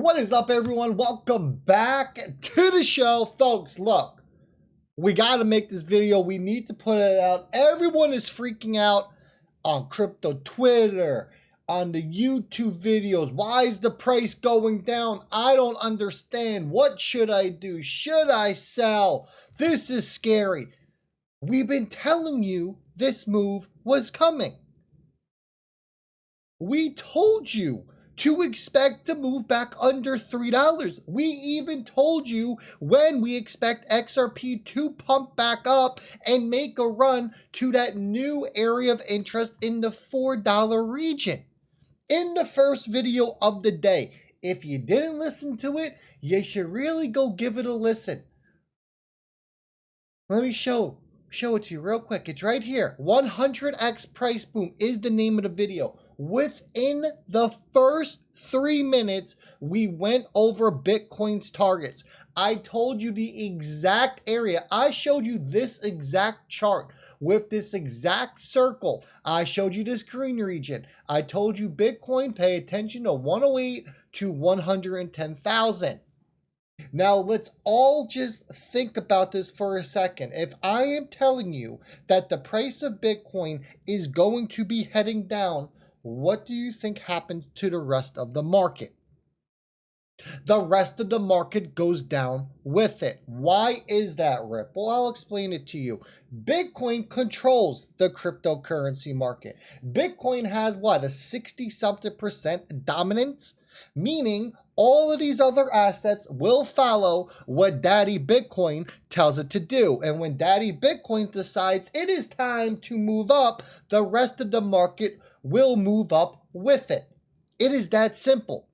What is up, everyone? Welcome back to the show. Folks, look, we got to make this video. We need to put it out. Everyone is freaking out on crypto Twitter, on the YouTube videos. Why is the price going down? I don't understand. What should I do? Should I sell? This is scary. We've been telling you this move was coming. We told you to expect to move back under $3. We even told you when we expect XRP to pump back up and make a run to that new area of interest in the $4 region. In the first video of the day, if you didn't listen to it, you should really go give it a listen. Let me show it to you real quick. It's right here. 100x price boom is the name of the video. Within the first 3 minutes, we went over Bitcoin's targets. I told you the exact area. I showed you this exact chart with this exact circle. I showed you this green region. I told you Bitcoin, pay attention to 108 to 110,000. Now, let's all just think about this for a second. If I am telling you that the price of Bitcoin is going to be heading down, what do you think happens to the rest of the market? The rest of the market goes down with it. Why is that, Ripple? I'll explain it to you. Bitcoin controls the cryptocurrency market. Bitcoin has what, a 60-something% dominance? Meaning all of these other assets will follow what Daddy Bitcoin tells it to do. And when Daddy Bitcoin decides it is time to move up, the rest of the market will move up with it. It is that simple.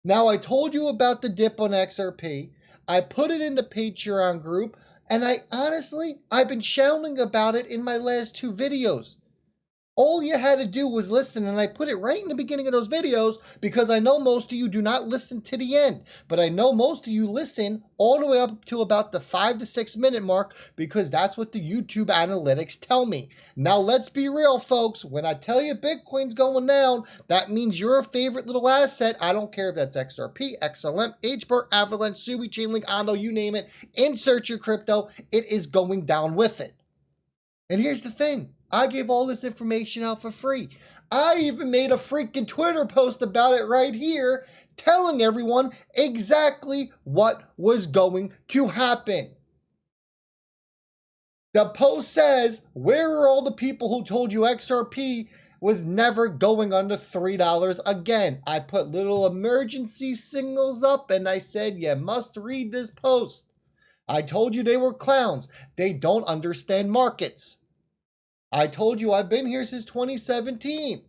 Now, I told you about the dip on XRP. I put it in the Patreon group, and I've been shouting about it in my last 2 videos. All you had to do was listen, and I put it right in the beginning of those videos because I know most of you do not listen to the end. But I know most of you listen all the way up to about the 5 to 6 minute mark because that's what the YouTube analytics tell me. Now, let's be real, folks. When I tell you Bitcoin's going down, that means your favorite little asset. I don't care if that's XRP, XLM, HBAR, Avalanche, Sui, Chainlink, Ondo, you name it. Insert your crypto. It is going down with it. And here's the thing. I gave all this information out for free. I even made a freaking Twitter post about it right here, telling everyone exactly what was going to happen. The post says, where are all the people who told you XRP was never going under $3 again? I put little emergency signals up and I said, you must read this post. I told you they were clowns. They don't understand markets. I told you I've been here since 2017.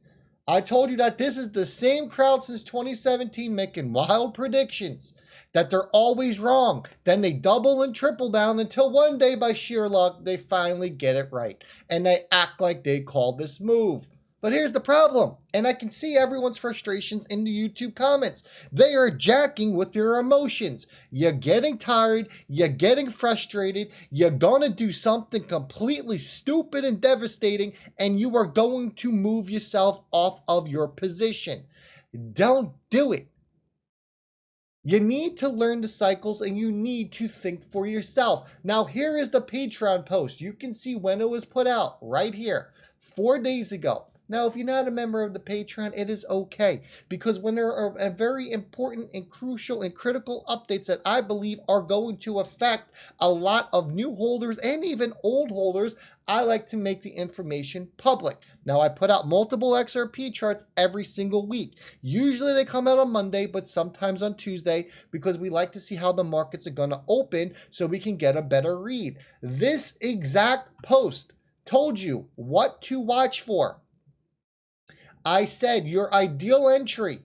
I told you that this is the same crowd since 2017 making wild predictions, that they're always wrong. Then they double and triple down until one day by sheer luck, they finally get it right. And they act like they called this move. But here's the problem, and I can see everyone's frustrations in the YouTube comments. They are jacking with your emotions. You're getting tired, you're getting frustrated, you're gonna do something completely stupid and devastating, and you are going to move yourself off of your position. Don't do it. You need to learn the cycles and you need to think for yourself. Now, here is the Patreon post. You can see when it was put out right here, 4 days ago. Now, if you're not a member of the Patreon, it is okay, because when there are very important and crucial and critical updates that I believe are going to affect a lot of new holders and even old holders, I like to make the information public. Now, I put out multiple XRP charts every single week. Usually they come out on Monday, but sometimes on Tuesday, because we like to see how the markets are going to open so we can get a better read. This exact post told you what to watch for. I said your ideal entry.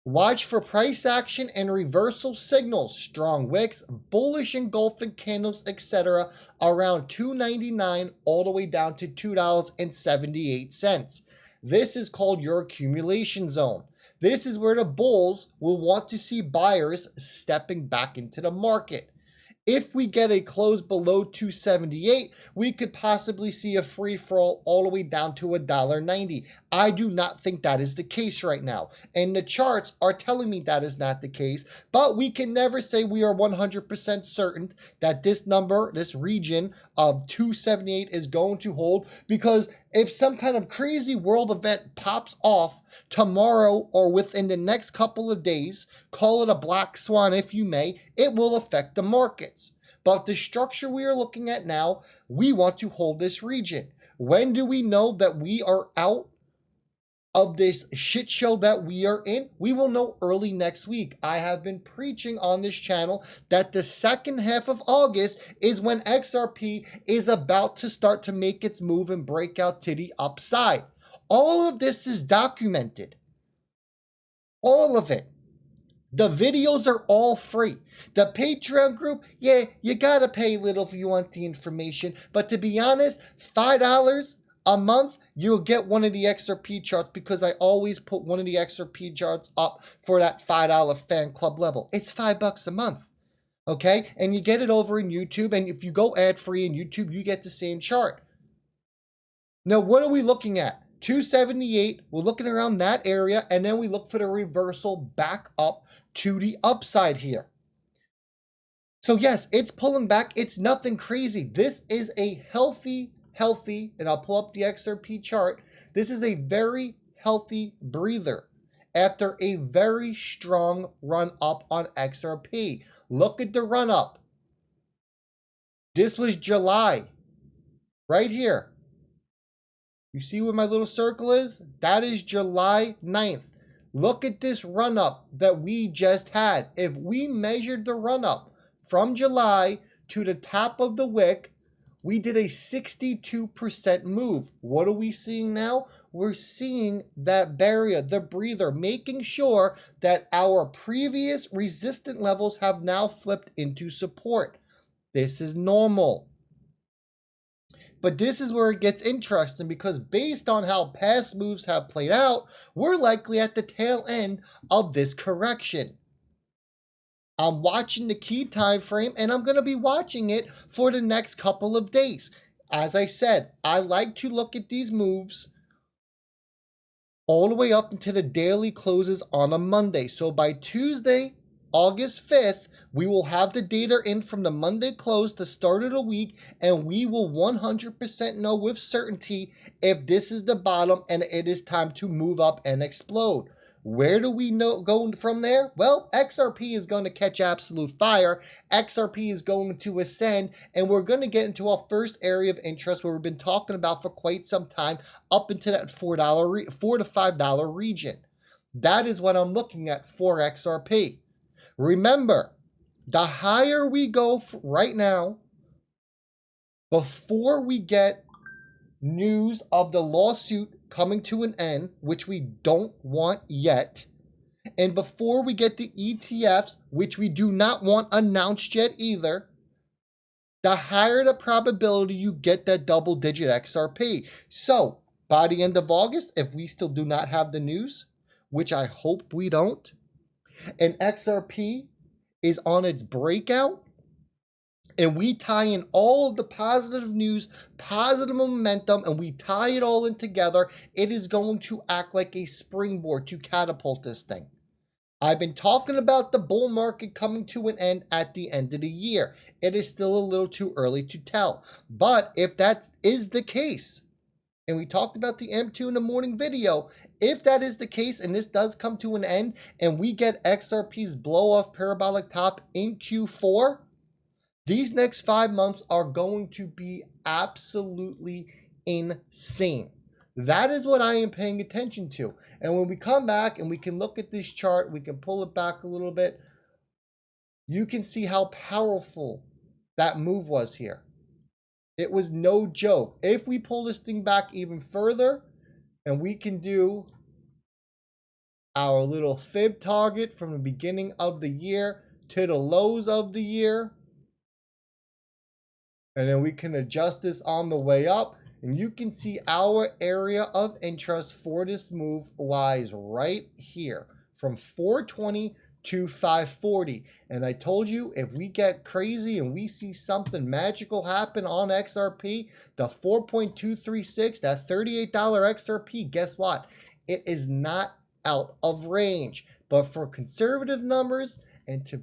Watch for price action and reversal signals, strong wicks, bullish engulfing candles, etc. around $2.99 all the way down to $2.78. This is called your accumulation zone. This is where the bulls will want to see buyers stepping back into the market. If we get a close below 278, we could possibly see a free fall all the way down to $1.90. I do not think that is the case right now. And the charts are telling me that is not the case, but we can never say we are 100% certain that this number, this region of 278 is going to hold, because if some kind of crazy world event pops off tomorrow or within the next couple of days, call it a black swan if you may, it will affect the markets. But the structure we are looking at now, we want to hold this region. When do we know that we are out of this shit show that we are in? We will know early next week. I have been preaching on this channel that the second half of August is when XRP is about to start to make its move and break out to the upside. All of this is documented. All of it. The videos are all free. The Patreon group, yeah, you gotta pay a little if you want the information. But to be honest, $5 a month, you'll get one of the XRP charts, because I always put one of the XRP charts up for that $5 fan club level. It's $5 a month. Okay? And you get it over in YouTube. And if you go ad free in YouTube, you get the same chart. Now, what are we looking at? 278, we're looking around that area, and then we look for the reversal back up to the upside here. So yes, it's pulling back. It's nothing crazy. This is a healthy, and I'll pull up the XRP chart. This is a very healthy breather after a very strong run up on XRP. Look at the run up. This was July, right here. You see where my little circle is? That is July 9th. Look at this run up that we just had. If we measured the run up from July to the top of the wick, we did a 62% move. What are we seeing now? We're seeing that barrier, the breather, making sure that our previous resistant levels have now flipped into support. This is normal. But this is where it gets interesting, because based on how past moves have played out, we're likely at the tail end of this correction. I'm watching the key time frame, and I'm going to be watching it for the next couple of days. As I said, I like to look at these moves all the way up until the daily closes on a Monday. So by Tuesday, August 5th, we will have the data in from the Monday close, the start of the week, and we will 100% know with certainty if this is the bottom and it is time to move up and explode. Where do we know go from there? Well, XRP is going to catch absolute fire. XRP is going to ascend, and we're going to get into our first area of interest where we've been talking about for quite some time, up into that $4 to $5 region. That is what I'm looking at for XRP. Remember, the higher we go right now, before we get news of the lawsuit coming to an end, which we don't want yet, and before we get the ETFs, which we do not want announced yet either, the higher the probability you get that double-digit XRP. So, by the end of August, if we still do not have the news, which I hope we don't, and XRP is on its breakout, and we tie in all of the positive news, positive momentum, and we tie it all in together, it is going to act like a springboard to catapult this thing. I've been talking about the bull market coming to an end at the end of the year. It is still a little too early to tell. But if that is the case, and we talked about the M2 in the morning video, if that is the case and this does come to an end and we get XRP's blow-off parabolic top in Q4, these next 5 months are going to be absolutely insane. That is what I am paying attention to. And when we come back and we can look at this chart, we can pull it back a little bit, you can see how powerful that move was here. It was no joke. If we pull this thing back even further, and we can do our little fib target from the beginning of the year to the lows of the year, and then we can adjust this on the way up, and you can see our area of interest for this move lies right here from 420 to 540. And I told you, if we get crazy and we see something magical happen on XRP, the 4.236, that $38 XRP, guess what? It is not out of range. But for conservative numbers and to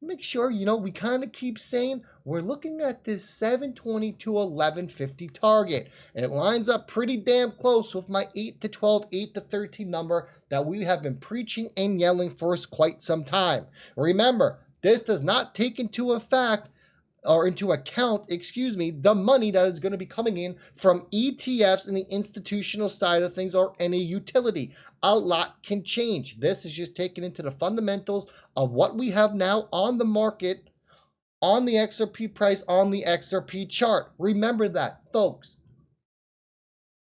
make sure, we kind of keep saying we're looking at this 720 to 1150 target. It lines up pretty damn close with my 8 to 12, 8 to 13 number that we have been preaching and yelling for quite some time. Remember, this does not take into account, the money that is going to be coming in from ETFs and the institutional side of things or any utility. A lot can change. This is just taken into the fundamentals of what we have now on the market, on the XRP price, on the XRP chart. Remember that, folks.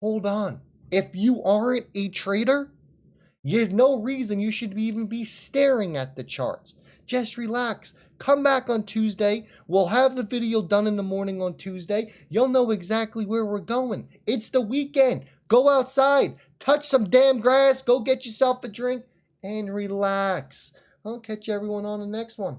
Hold on. If you aren't a trader, there's no reason you should even be staring at the charts. Just relax. Come back on Tuesday. We'll have the video done in the morning on Tuesday. You'll know exactly where we're going. It's the weekend. Go outside. Touch some damn grass. Go get yourself a drink and relax. I'll catch everyone on the next one.